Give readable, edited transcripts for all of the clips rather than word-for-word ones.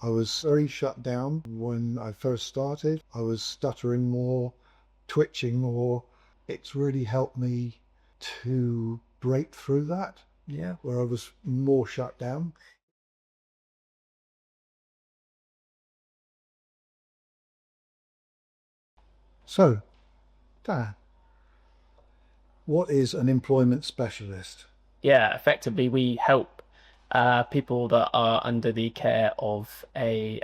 I was very shut down when I first started. I was stuttering more, twitching more. It's really helped me to break through that, Yeah. where I was more shut down. So, Dan, what is an employment specialist? Yeah, effectively, we help people that are under the care of a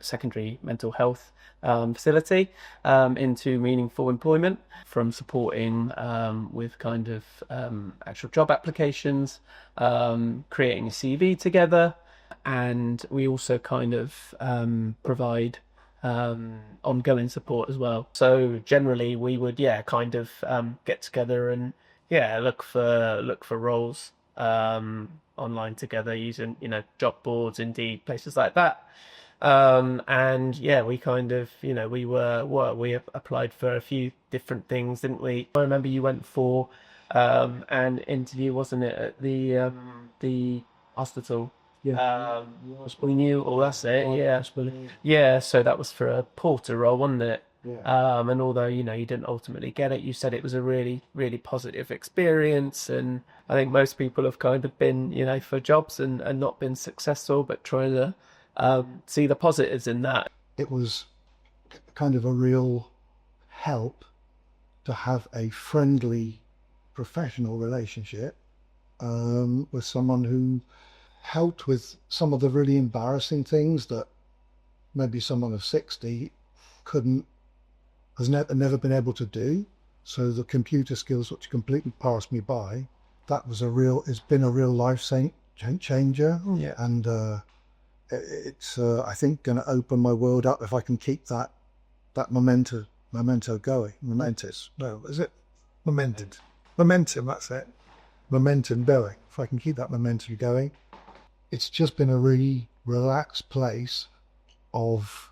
secondary mental health facility into meaningful employment, from supporting with kind of actual job applications, creating a CV together, and we also kind of provide ongoing support as well. So generally, we would kind of get together and look for roles online together using job boards, Indeed, places like that. And yeah, we kind of we applied for a few different things, didn't we? I remember you went for an interview, wasn't it, at the hospital? Yeah, We knew. Oh, that's it. Yeah, yeah. So that was for a porter role, wasn't it? yeah. And although you didn't ultimately get it, you said it was a really, really positive experience. And I think most people have kind of been, for jobs and not been successful, but trying to see the positives in that. It was kind of a real help to have a friendly professional relationship with someone who helped with some of the really embarrassing things that maybe someone of 60 couldn't, never been able to do. So the computer skills, which completely passed me by, it's been a real life changer. Yeah. And it's, I think, going to open my world up if I can keep that memento going. Momentous. No, is it? Momented. Momentum, that's it. Momentum going. If I can keep that momentum going, it's just been a really relaxed place of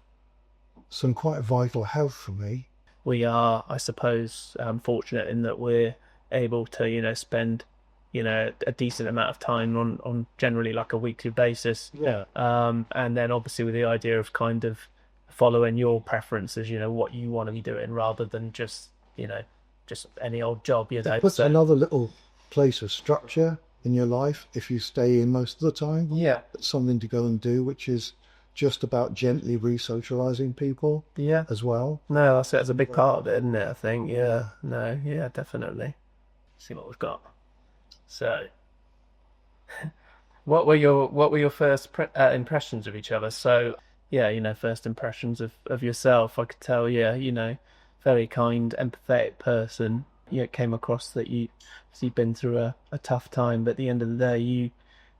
some quite vital health for me. We are, I suppose, fortunate in that we're able to, spend, a decent amount of time on generally like a weekly basis. Yeah. And then obviously with the idea of kind of following your preferences, what you want to be doing rather than just any old job, It puts So another little place of structure in your life if you stay in most of the time. yeah, It's something to go and do, which is just about gently re-socializing people yeah. as well. No, that's a big part of it, isn't it? I think. Yeah. Yeah. No. Yeah. Definitely. See what we've got. So, what were your first impressions of each other? So, yeah, first impressions of yourself. I could tell, yeah, very kind, empathetic person. It came across that you've been through a tough time, but at the end of the day, you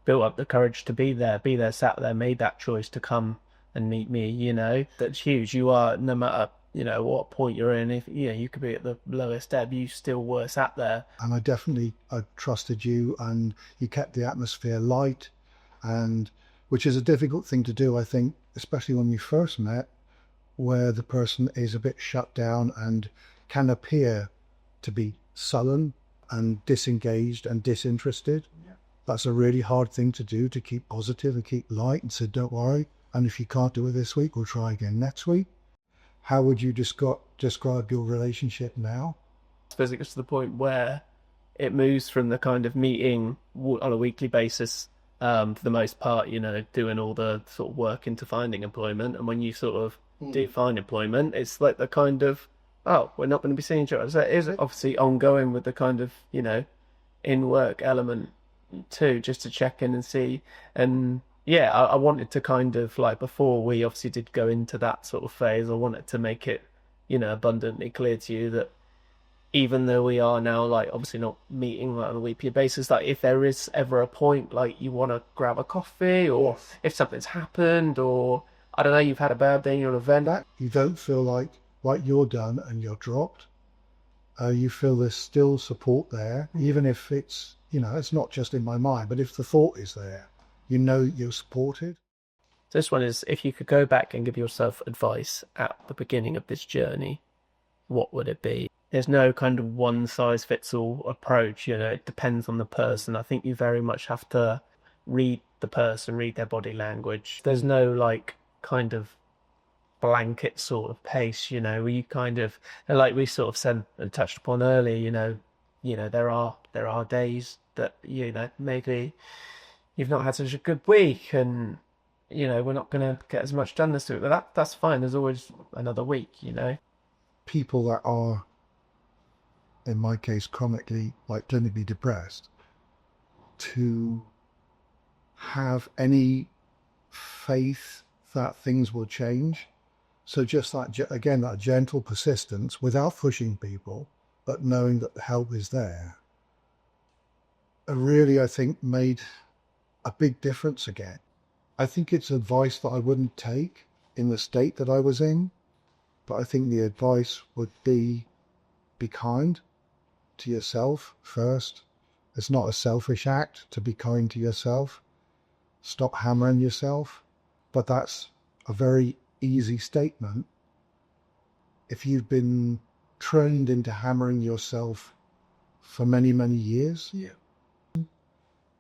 built up the courage to be there, sat there, made that choice to come and meet me. That's huge. You are, no matter what point you're in. If you could be at the lowest ebb, you still were sat there. And I trusted you, and you kept the atmosphere light, and which is a difficult thing to do, I think, especially when we first met, where the person is a bit shut down and can appear to be sullen and disengaged and disinterested. That's a really hard thing to do, to keep positive and keep light and say, don't worry. And if you can't do it this week, we'll try again next week. How would you describe your relationship now? I suppose it gets to the point where it moves from the kind of meeting on a weekly basis, for the most part, doing all the sort of work into finding employment. And when you sort of do find employment, it's like the kind of, oh, we're not going to be seeing each other. So it is obviously ongoing with the kind of, in work element too, just to check in and see. And yeah, I wanted to kind of like, before we obviously did go into that sort of phase, I wanted to make it, abundantly clear to you that even though we are now like obviously not meeting like on a weekly basis, like if there is ever a point like you want to grab a coffee, or if something's happened, or I don't know, you've had a bad day in your event. That you don't feel like you're done and you're dropped. You feel there's still support there, even if it's not just in my mind, but if the thought is there, you're supported. This one is, if you could go back and give yourself advice at the beginning of this journey, what would it be? There's no kind of one size fits all approach, it depends on the person. I think you very much have to read the person, read their body language. There's no like kind of blanket sort of pace, where you kind of, like we sort of said and touched upon earlier, there are days that, maybe you've not had such a good week, and we're not going to get as much done this week, but that's fine. There's always another week. People that are, in my case, chronically, like clinically depressed, to have any faith that things will change. So just that, again, that gentle persistence without pushing people, but knowing that the help is there, really, I think, made a big difference again. I think it's advice that I wouldn't take in the state that I was in, but I think the advice would be kind to yourself first. It's not a selfish act to be kind to yourself. Stop hammering yourself. But that's a very easy statement. If you've been trained into hammering yourself for many, many years. Yeah.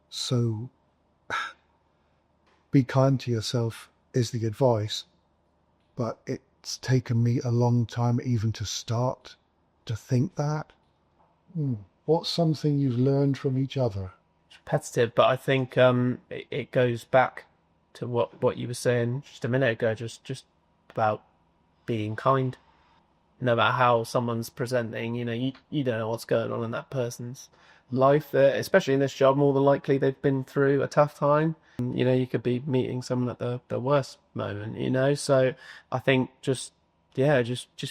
So be kind to yourself is the advice, but it's taken me a long time even to start to think that. What's something you've learned from each other? It's repetitive, but I think it goes back to what you were saying just a minute ago, just about being kind. No matter how someone's presenting, you don't know what's going on in that person's life, especially in this job. More than likely they've been through a tough time. You could be meeting someone at the worst moment, so I think just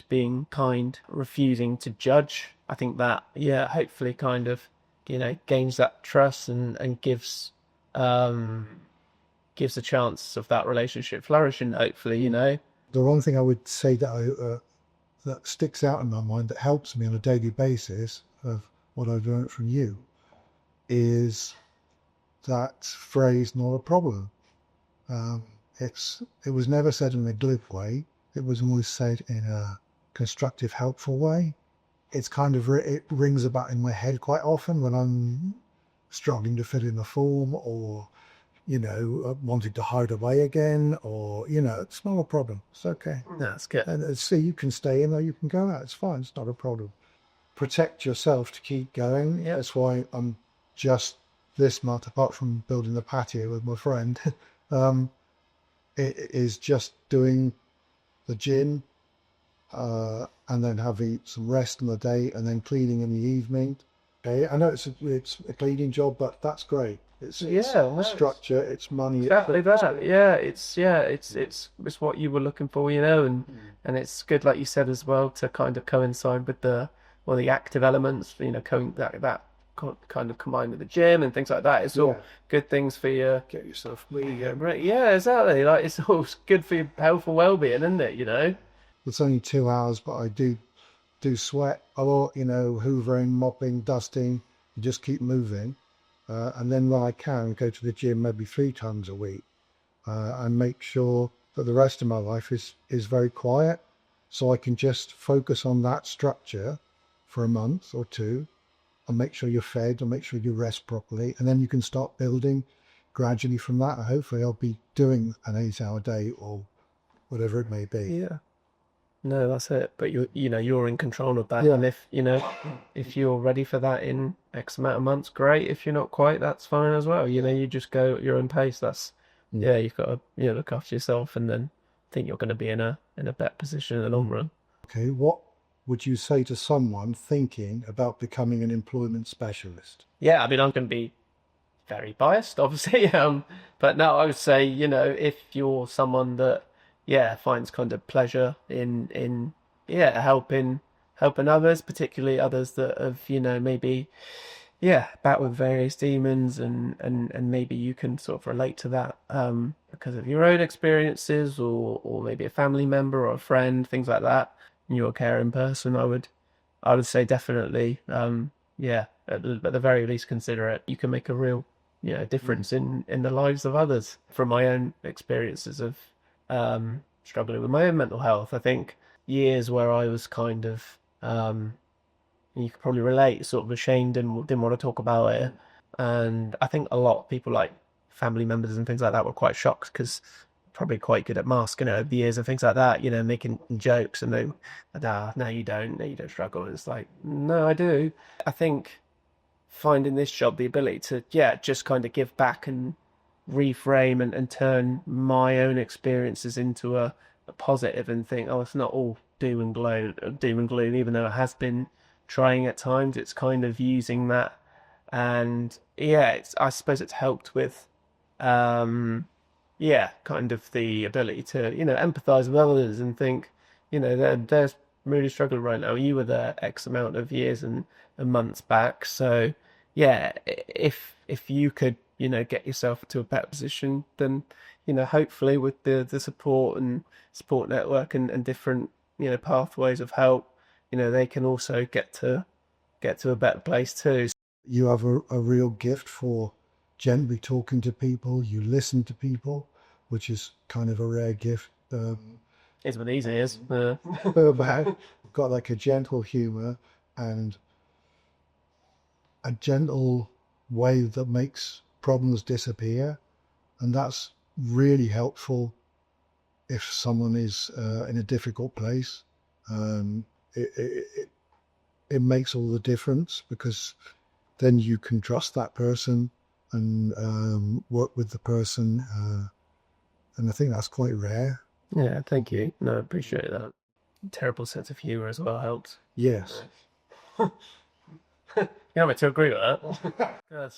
being kind, refusing to judge. I think that, hopefully kind of, gains that trust and gives a chance of that relationship flourishing, hopefully. The one thing I would say that that sticks out in my mind, that helps me on a daily basis of what I've learned from you, is that phrase, not a problem. It was never said in a glib way. It was always said in a constructive, helpful way. It's kind of, it rings about in my head quite often when I'm struggling to fill in the form, or, wanting to hide away again, or, it's not a problem. It's okay. That's good. And see, you can stay in or you can go out. It's fine. It's not a problem. Protect yourself to keep going. Yeah. That's why I'm just this month, apart from building the patio with my friend, it is just doing the gym, and then having some rest in the day, and then cleaning in the evening. Okay, I know it's a cleaning job, but that's great. It's structure, it's money. Exactly that. Yeah, it's what you were looking for, and it's good, like you said as well, to kind of coincide with the active elements, that kind of combined with the gym and things like that. It's all good things for you. Get yourself moving. Yeah, exactly. Like, it's all good for your health and well-being, isn't it? It's only 2 hours, but I do sweat a lot, hoovering, mopping, dusting. You just keep moving. And then when I can, go to the gym maybe 3 times a week, and make sure that the rest of my life is very quiet, so I can just focus on that structure for a month or two, and make sure you're fed and make sure you rest properly, and then you can start building gradually from that. And hopefully I'll be doing an 8-hour day or whatever it may be. Yeah. No, that's it. But you're in control of that. Yeah. And if you're ready for that in X amount of months, great. If you're not quite, that's fine as well. You just go at your own pace. You've got to look after yourself, and then think you're going to be in a better position in the long run. Okay, what would you say to someone thinking about becoming an employment specialist? Yeah, I mean, I'm going to be very biased, obviously. But no, I would say, if you're someone that finds kind of pleasure in helping others, particularly others that have maybe battled with various demons, and maybe you can sort of relate to that because of your own experiences, or maybe a family member or a friend, things like that, and you're a caring person, I would say definitely at the very least consider it. You can make a real difference in the lives of others. From my own experiences of struggling with my own mental health, I think years where I was kind of you could probably relate, sort of ashamed and didn't want to talk about it, and I think a lot of people, like family members and things like that, were quite shocked, because probably quite good at masking it over the years and things like that, making jokes and then, no, you don't. No, you don't struggle. It's like, no, I do. I think finding this job, the ability to, yeah, just kind of give back and reframe and turn my own experiences into a positive and think, oh, it's not all doom and gloom, even though it has been trying at times. It's kind of using that, and yeah, I suppose it's helped with, yeah, kind of the ability to, empathize with others and think, they're really struggling right now. You were there X amount of years and months back, so yeah, if you could, get yourself to a better position, then, hopefully with the support and support network and different, pathways of help, they can also get to a better place too. You have a real gift for gently talking to people. You listen to people, which is kind of a rare gift. Is what these is. About got like a gentle humor and a gentle way that makes problems disappear, and that's really helpful if someone is in a difficult place. It makes all the difference because then you can trust that person and work with the person, and I think that's quite rare. Yeah, thank you. No, I appreciate that. Terrible sense of humor as well helps. Yes. You want me to agree with that? Good.